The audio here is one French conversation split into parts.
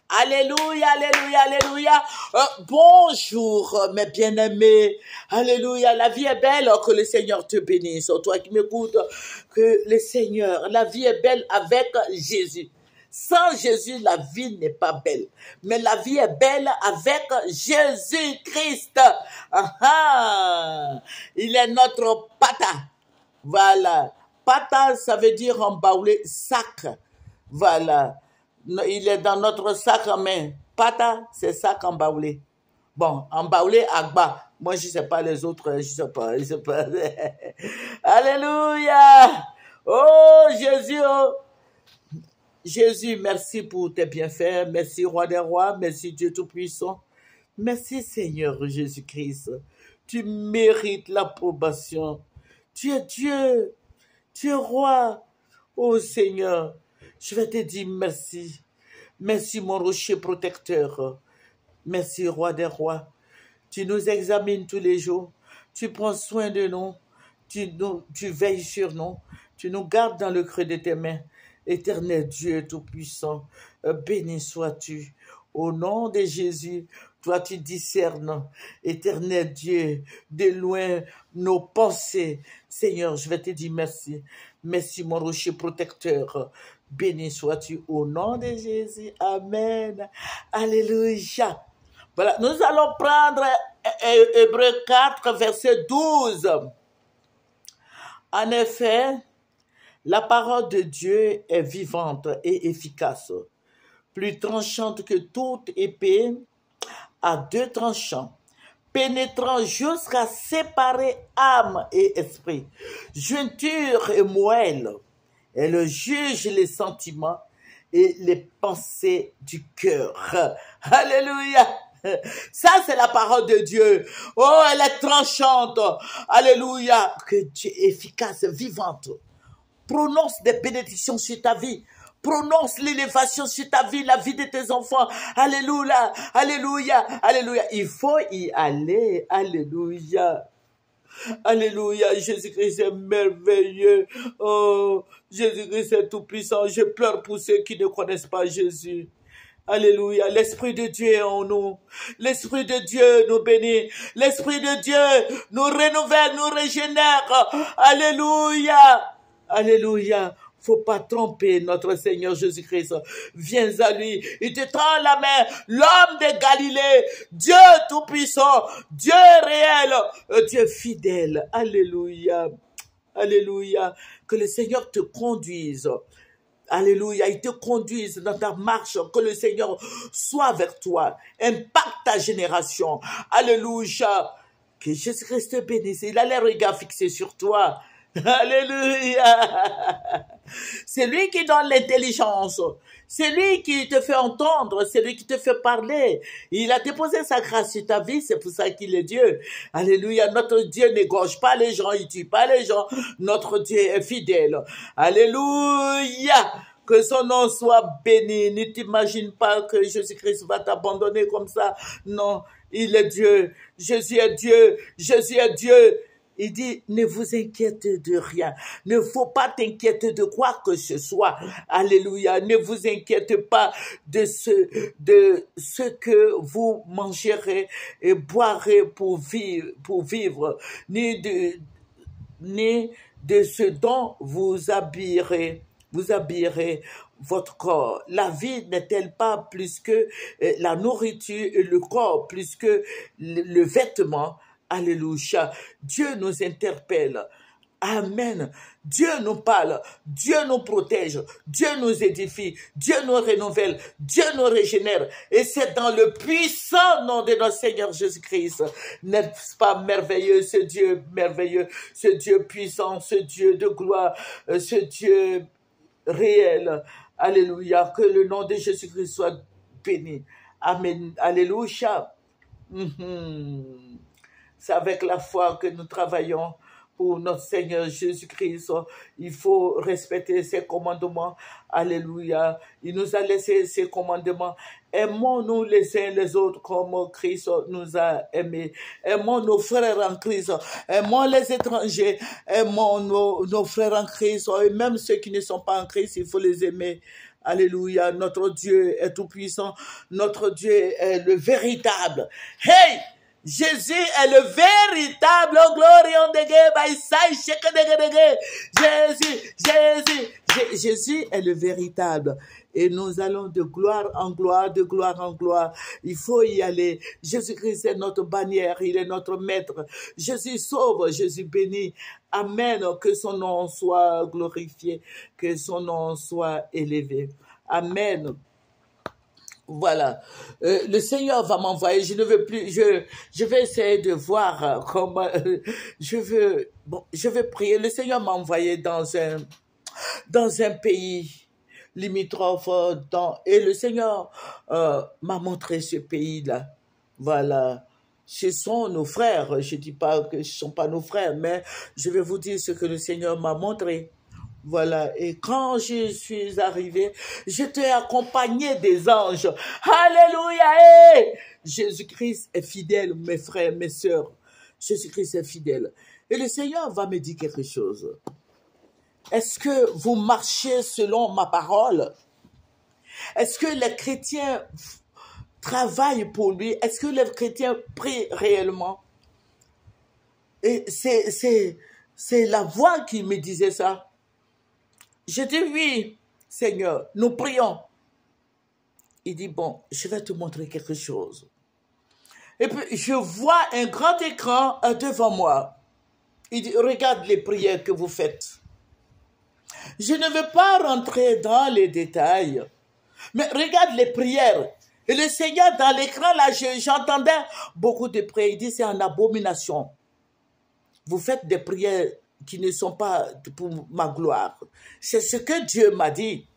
Alléluia, alléluia, alléluia. Bonjour, mes bien-aimés. Alléluia, la vie est belle, que le Seigneur te bénisse. Toi qui m'écoutes, que le Seigneur, la vie est belle avec Jésus. Sans Jésus, la vie n'est pas belle. Mais la vie est belle avec Jésus-Christ. Il est notre pata. Voilà. Pata, ça veut dire embaumé, sac. Voilà. Il est dans notre sac à main. Pata, c'est sac embaumé. Bon, embaumé, agba. Moi, je ne sais pas les autres, je sais pas. Alléluia. Oh, Jésus, oh. Jésus, merci pour tes bienfaits. Merci, Roi des Rois. Merci, Dieu Tout-Puissant. Merci, Seigneur Jésus-Christ. Tu mérites l'approbation. Tu es Dieu. Tu es Roi. Oh, Seigneur, je vais te dire merci. Merci, mon rocher protecteur. Merci, Roi des Rois. Tu nous examines tous les jours. Tu prends soin de nous. Tu veilles sur nous. Tu nous gardes dans le creux de tes mains. Éternel Dieu Tout-Puissant, béni sois-tu. Au nom de Jésus, toi tu discernes, éternel Dieu, de loin nos pensées. Seigneur, je vais te dire merci. Merci mon rocher protecteur. Béni sois-tu au nom de Jésus. Amen. Alléluia. Voilà, nous allons prendre Hébreux 4, verset 12. En effet, la parole de Dieu est vivante et efficace, plus tranchante que toute épée à deux tranchants, pénétrant jusqu'à séparer âme et esprit, jointure et moelle. Elle juge les sentiments et les pensées du cœur. Alléluia! Ça, c'est la parole de Dieu. Oh, elle est tranchante. Alléluia! Que Dieu est efficace, vivante. Prononce des bénédictions sur ta vie. Prononce l'élévation sur ta vie, la vie de tes enfants. Alléluia, alléluia, alléluia. Il faut y aller. Alléluia. Alléluia. Jésus-Christ est merveilleux. Oh, Jésus-Christ est tout puissant. Je pleure pour ceux qui ne connaissent pas Jésus. Alléluia. L'Esprit de Dieu est en nous. L'Esprit de Dieu nous bénit. L'Esprit de Dieu nous renouvelle, nous régénère. Alléluia. Alléluia. Faut pas tromper notre Seigneur Jésus-Christ. Viens à lui. Il te tend la main. L'homme de Galilée. Dieu tout-puissant. Dieu réel. Dieu fidèle. Alléluia. Alléluia. Que le Seigneur te conduise. Alléluia, il te conduise dans ta marche, que le Seigneur soit avec toi, impacte ta génération. Alléluia, que Jésus-Christ te bénisse, il a les regards fixés sur toi. Alléluia. C'est lui qui donne l'intelligence. C'est lui qui te fait entendre. C'est lui qui te fait parler. Il a déposé sa grâce sur ta vie. C'est pour ça qu'il est Dieu. Alléluia. Notre Dieu n'égorge pas les gens. Il tue pas les gens. Notre Dieu est fidèle. Alléluia. Que son nom soit béni. Ne t'imagine pas que Jésus-Christ va t'abandonner comme ça. Non. Il est Dieu. Jésus est Dieu. Jésus est Dieu. Il dit, ne vous inquiétez de rien. Ne faut pas t'inquiéter de quoi que ce soit. Alléluia. Ne vous inquiétez pas de ce que vous mangerez et boirez pour vivre, ni de ce dont vous habillerez votre corps. La vie n'est-elle pas plus que la nourriture et le corps, plus que le vêtement? Alléluia. Dieu nous interpelle. Amen. Dieu nous parle. Dieu nous protège. Dieu nous édifie. Dieu nous renouvelle. Dieu nous régénère. Et c'est dans le puissant nom de notre Seigneur Jésus-Christ. N'est-ce pas merveilleux, ce Dieu merveilleux, ce Dieu puissant, ce Dieu de gloire, ce Dieu réel. Alléluia. Que le nom de Jésus-Christ soit béni. Amen. Alléluia. C'est avec la foi que nous travaillons pour notre Seigneur Jésus-Christ. Il faut respecter ses commandements. Alléluia. Il nous a laissé ses commandements. Aimons-nous les uns les autres comme Christ nous a aimés. Aimons nos frères en Christ. Aimons les étrangers. Aimons nos frères en Christ. Et même ceux qui ne sont pas en Christ, il faut les aimer. Alléluia, notre Dieu est tout-puissant, notre Dieu est le véritable. Hey! Jésus est le véritable Jésus est le véritable. Et nous allons de gloire en gloire, de gloire en gloire. Il faut y aller. Jésus-Christ est notre bannière, il est notre maître. Jésus sauve, Jésus bénit. Amen. Que son nom soit glorifié, que son nom soit élevé. Amen. Voilà, le Seigneur va m'envoyer, je ne veux plus, je vais essayer de voir comment, je vais prier. Le Seigneur m'a envoyé dans un pays limitrophe, et le Seigneur m'a montré ce pays-là. Voilà, ce sont nos frères, je ne dis pas que ce ne sont pas nos frères, mais je vais vous dire ce que le Seigneur m'a montré. Voilà, et quand je suis arrivé, j'étais accompagné des anges. Alléluia! Hey! Jésus-Christ est fidèle, mes frères, mes sœurs. Jésus-Christ est fidèle. Et le Seigneur va me dire quelque chose. Est-ce que vous marchez selon ma parole? Est-ce que les chrétiens travaillent pour lui? Est-ce que les chrétiens prient réellement? Et c'est la voix qui me disait ça. Je dis oui, Seigneur, nous prions. Il dit, bon, je vais te montrer quelque chose. Et puis, je vois un grand écran devant moi. Il dit, regarde les prières que vous faites. Je ne veux pas rentrer dans les détails, mais regarde les prières. Et le Seigneur, dans l'écran, là, j'entendais beaucoup de prières. Il dit, c'est en abomination. Vous faites des prières qui ne sont pas pour ma gloire. C'est ce que Dieu m'a dit.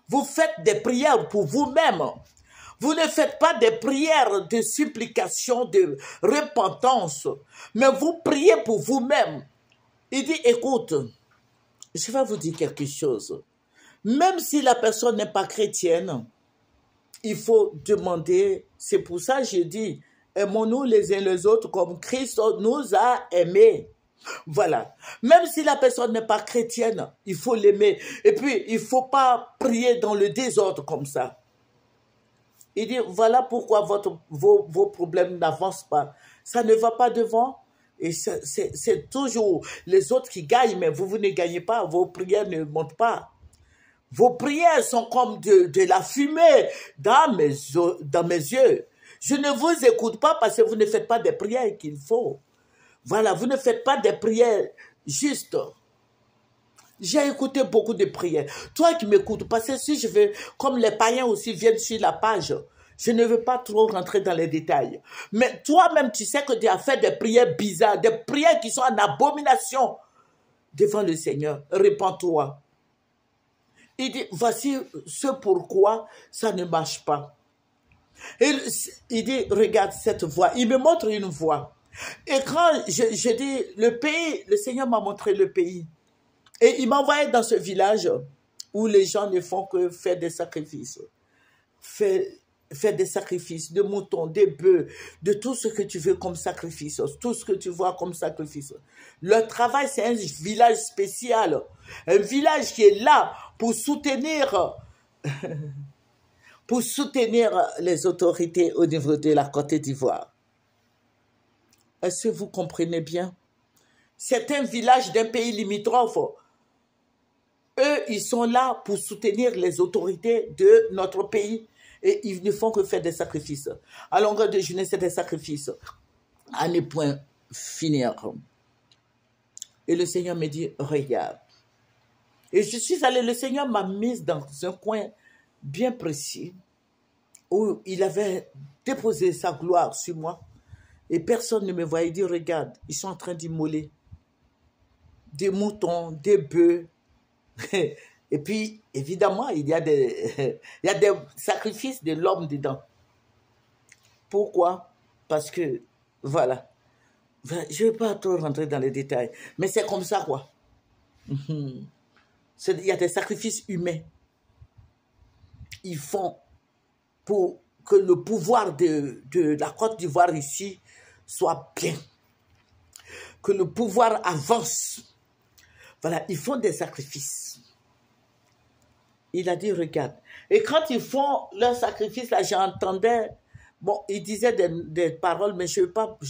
Vous faites des prières pour vous-même. Vous ne faites pas des prières de supplication, de repentance, mais vous priez pour vous-même. Il dit, écoute, je vais vous dire quelque chose. Même si la personne n'est pas chrétienne, il faut demander, c'est pour ça que je dis, aimons-nous les uns les autres comme Christ nous a aimés. Voilà. Même si la personne n'est pas chrétienne, il faut l'aimer. Et puis, il ne faut pas prier dans le désordre comme ça. Il dit, voilà pourquoi vos problèmes n'avancent pas. Ça ne va pas devant. Et c'est toujours les autres qui gagnent, mais vous ne gagnez pas. Vos prières ne montent pas. Vos prières sont comme de la fumée dans mes yeux. Je ne vous écoute pas parce que vous ne faites pas des prières qu'il faut. Voilà, vous ne faites pas des prières justes. J'ai écouté beaucoup de prières. Toi qui m'écoutes, parce que si je veux, comme les païens aussi viennent sur la page, je ne veux pas trop rentrer dans les détails. Mais toi-même, tu sais que tu as fait des prières bizarres, des prières qui sont en abomination devant le Seigneur. Répands-toi. Il dit, voici ce pourquoi ça ne marche pas. Et il dit, regarde cette voie. Il me montre une voie. Et quand je dis, le pays, le Seigneur m'a montré le pays. Et il m'a envoyé dans ce village où les gens ne font que faire des sacrifices. Faire des sacrifices, de moutons, des bœufs, de tout ce que tu veux comme sacrifice, tout ce que tu vois comme sacrifice. Leur travail, c'est un village spécial. Un village qui est là pour soutenir les autorités au niveau de la Côte d'Ivoire. Est-ce que vous comprenez bien? C'est un village d'un pays limitrophe. Eux, ils sont là pour soutenir les autorités de notre pays et ils ne font que faire des sacrifices. À longueur de journée, c'est des sacrifices. À ne point finir. Et le Seigneur me dit, regarde. Et je suis allée, le Seigneur m'a mise dans un coin bien précis où il avait déposé sa gloire sur moi. Et personne ne me voyait. Il dit, regarde, ils sont en train d'immoler des moutons, des bœufs. Et puis, évidemment, il y a des sacrifices de l'homme dedans. Pourquoi? Parce que, voilà. Je ne vais pas trop rentrer dans les détails. Mais c'est comme ça, quoi. Il y a des sacrifices humains. Ils font pour que le pouvoir de la Côte d'Ivoire ici soit bien. Que le pouvoir avance. Voilà, ils font des sacrifices. il a dit, regarde. Et quand ils font leur sacrifice, là, j'entendais, bon, ils disaient des paroles, mais je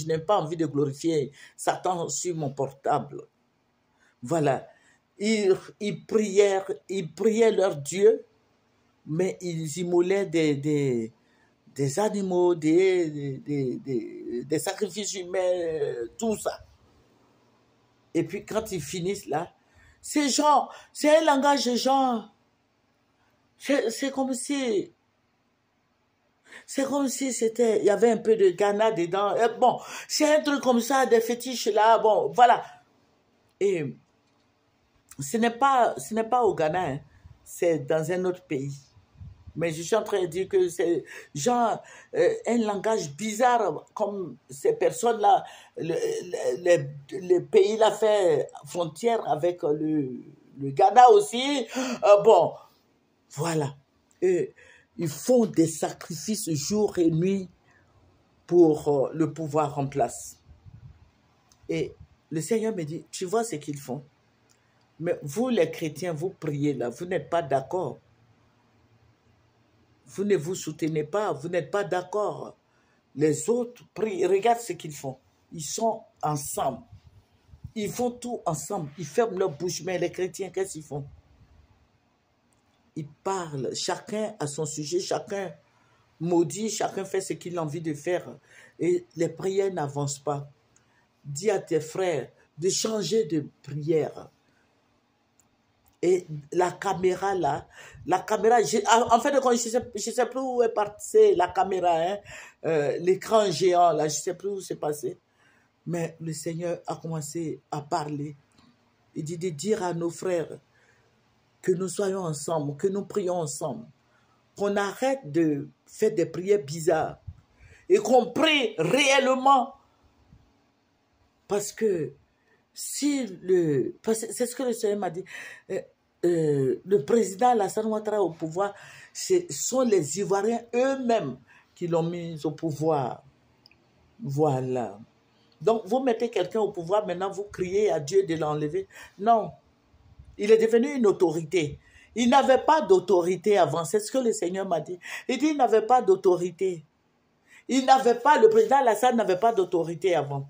n'ai pas envie de glorifier Satan sur mon portable. Voilà. Ils priaient leur Dieu, mais ils immolaient des animaux, des sacrifices humains, tout ça. Et puis quand ils finissent là, ces gens, c'est un langage de gens. C'est comme si c'était, il y avait un peu de Ghana dedans. Et bon, c'est un truc comme ça, des fétiches là, bon, voilà. Et ce n'est pas au Ghana, hein, c'est dans un autre pays. Mais je suis en train de dire que c'est genre un langage bizarre, comme ces personnes-là, le pays l'a fait frontière avec le Ghana aussi. Bon, voilà. Ils font des sacrifices jour et nuit pour le pouvoir en place. Et le Seigneur me dit, tu vois ce qu'ils font. Mais vous les chrétiens, vous priez là, vous n'êtes pas d'accord. Vous ne vous soutenez pas, vous n'êtes pas d'accord. Les autres prient, regarde ce qu'ils font. Ils sont ensemble. Ils font tout ensemble. Ils ferment leur bouche, mais les chrétiens, qu'est-ce qu'ils font? Ils parlent, chacun a son sujet, chacun maudit, chacun fait ce qu'il a envie de faire. Et les prières n'avancent pas. Dis à tes frères de changer de prière. Et la caméra là, en fait, je sais plus où est partie la caméra, hein, l'écran géant là, je sais plus où c'est passé. Mais le Seigneur a commencé à parler. Il dit de dire à nos frères que nous soyons ensemble, que nous prions ensemble, qu'on arrête de faire des prières bizarres et qu'on prie réellement. Parce que c'est ce que le Seigneur m'a dit. Le président Alassane Ouattara au pouvoir, ce sont les Ivoiriens eux-mêmes qui l'ont mis au pouvoir. Voilà. Donc, vous mettez quelqu'un au pouvoir, maintenant vous criez à Dieu de l'enlever. Non. Il est devenu une autorité. Il n'avait pas d'autorité avant. C'est ce que le Seigneur m'a dit. Il dit qu'il n'avait pas d'autorité. Le président Alassane n'avait pas d'autorité avant.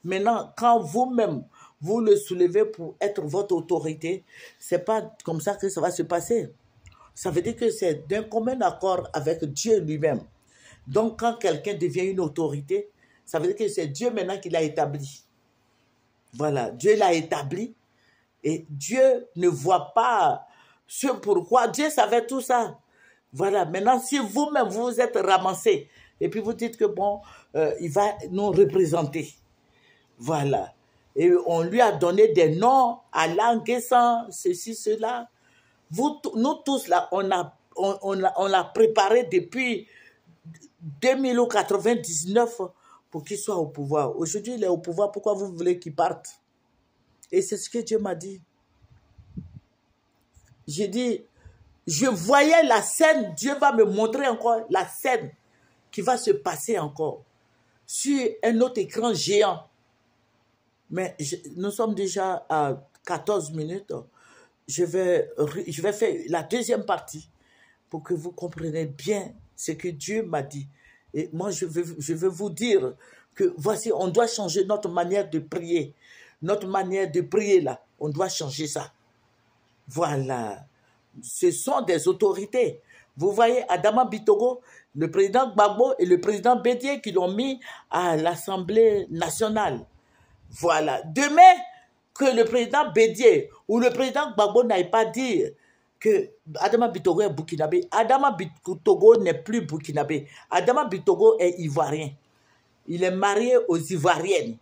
Maintenant, quand vous-même, vous le soulevez pour être votre autorité, ce n'est pas comme ça que ça va se passer. Ça veut dire que c'est d'un commun accord avec Dieu lui-même. Donc, quand quelqu'un devient une autorité, ça veut dire que c'est Dieu maintenant qui l'a établi. Voilà, Dieu l'a établi et Dieu ne voit pas ce pourquoi. Dieu savait tout ça. Voilà, maintenant, si vous-même vous êtes ramassé et puis vous dites que bon, il va nous représenter. Voilà. Et on lui a donné des noms, Alain Guessan, ceci, cela. Nous tous là, on l'a préparé depuis 2099 pour qu'il soit au pouvoir. Aujourd'hui, il est au pouvoir, pourquoi vous voulez qu'il parte? Et c'est ce que Dieu m'a dit. J'ai dit, je voyais la scène, Dieu va me montrer encore la scène qui va se passer encore sur un autre écran géant. Mais nous sommes déjà à 14 minutes. Je vais faire la deuxième partie pour que vous compreniez bien ce que Dieu m'a dit. Et moi, je veux vous dire que voici, on doit changer notre manière de prier. Notre manière de prier là, on doit changer ça. Voilà. Ce sont des autorités. Vous voyez, Adama Bitogo, le président Gbagbo et le président Bédié qui l'ont mis à l'Assemblée nationale. Voilà. Demain, que le président Bédié ou le président Gbagbo n'aille pas dire que Adama Bitogo est burkinabé. Adama Bitogo n'est plus burkinabé. Adama Bitogo est ivoirien. Il est marié aux ivoiriennes.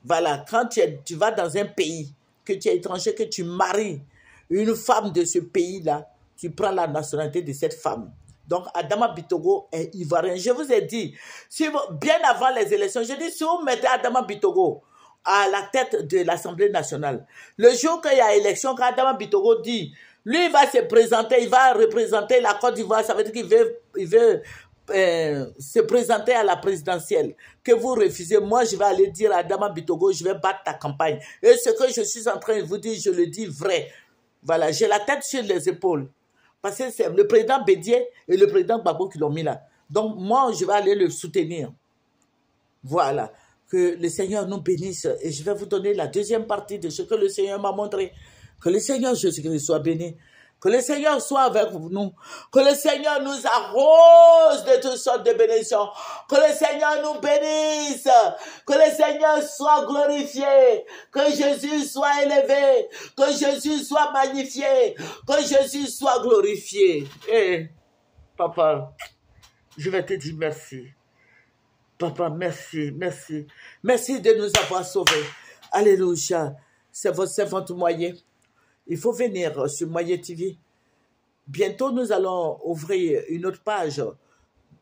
Voilà. Quand tu vas dans un pays, que tu es étranger, que tu maries une femme de ce pays-là, tu prends la nationalité de cette femme. Donc, Adama Bitogo est ivoirien. Je vous ai dit, bien avant les élections, je dis, si vous mettez Adama Bitogo à la tête de l'Assemblée nationale, le jour qu'il y a élection, quand Adama Bitogo dit, lui, il va se présenter, il va représenter la Côte d'Ivoire, ça veut dire qu'il veut se présenter à la présidentielle, que vous refusez, moi, je vais aller dire à Adama Bitogo, je vais battre ta campagne. Et ce que je suis en train de vous dire, je le dis vrai. Voilà, j'ai la tête sur les épaules. Parce que c'est le président Bédié et le président Gbagbo qui l'ont mis là. Donc, moi, je vais aller le soutenir. Voilà. Que le Seigneur nous bénisse. Et je vais vous donner la deuxième partie de ce que le Seigneur m'a montré. Que le Seigneur Jésus-Christ soit béni. Que le Seigneur soit avec nous. Que le Seigneur nous arrose de toutes sortes de bénédictions. Que le Seigneur nous bénisse. Que le Seigneur soit glorifié. Que Jésus soit élevé. Que Jésus soit magnifié. Que Jésus soit glorifié. Eh, papa, je vais te dire merci. Papa, merci, merci. Merci de nous avoir sauvés. Alléluia. C'est votre moyen. Il faut venir sur Moyen TV. Bientôt, nous allons ouvrir une autre page.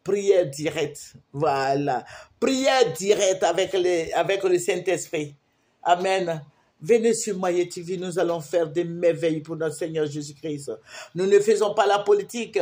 Prière directe. Voilà. Prière directe avec le Saint-Esprit. Amen. Venez sur Moyen TV, nous allons faire des merveilles pour notre Seigneur Jésus-Christ. Nous ne faisons pas la politique.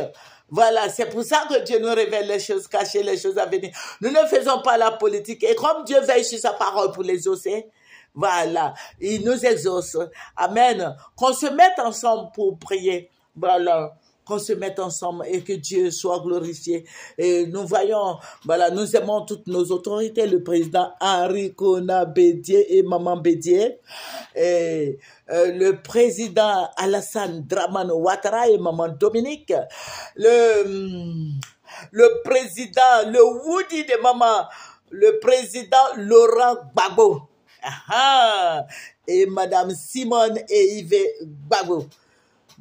Voilà, c'est pour ça que Dieu nous révèle les choses cachées, les choses à venir. Nous ne faisons pas la politique. Et comme Dieu veille sur sa parole pour l'exaucer, voilà, il nous exauce. Amen. Qu'on se mette ensemble pour prier. Voilà. Qu'on se mette ensemble et que Dieu soit glorifié. Et nous voyons, voilà, nous aimons toutes nos autorités, le président Henri Kona Bédié et Maman Bédié, et le président Alassane Dramane Ouattara et Maman Dominique, le président, le Woody de Maman, le président Laurent Gbagbo, et Madame Simone et Yves Gbagbo.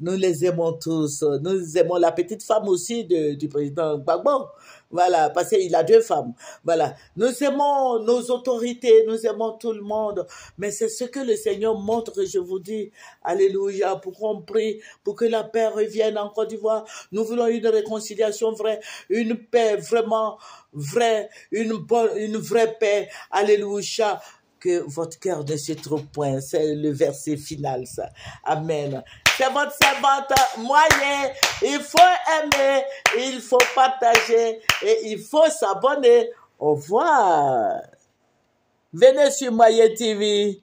Nous les aimons tous. Nous aimons la petite femme aussi du président Gbagbo. Voilà, parce qu'il a 2 femmes. Voilà. Nous aimons nos autorités, nous aimons tout le monde. Mais c'est ce que le Seigneur montre, je vous dis. Alléluia, pour qu'on prie, pour que la paix revienne en Côte d'Ivoire. Nous voulons une réconciliation vraie, une paix vraiment vraie, une vraie paix. Alléluia. Que votre cœur ne se trompe point. C'est le verset final, ça. Amen. C'est votre servante moyen. Il faut aimer, il faut partager et il faut s'abonner. Au revoir. Venez sur Moyen TV.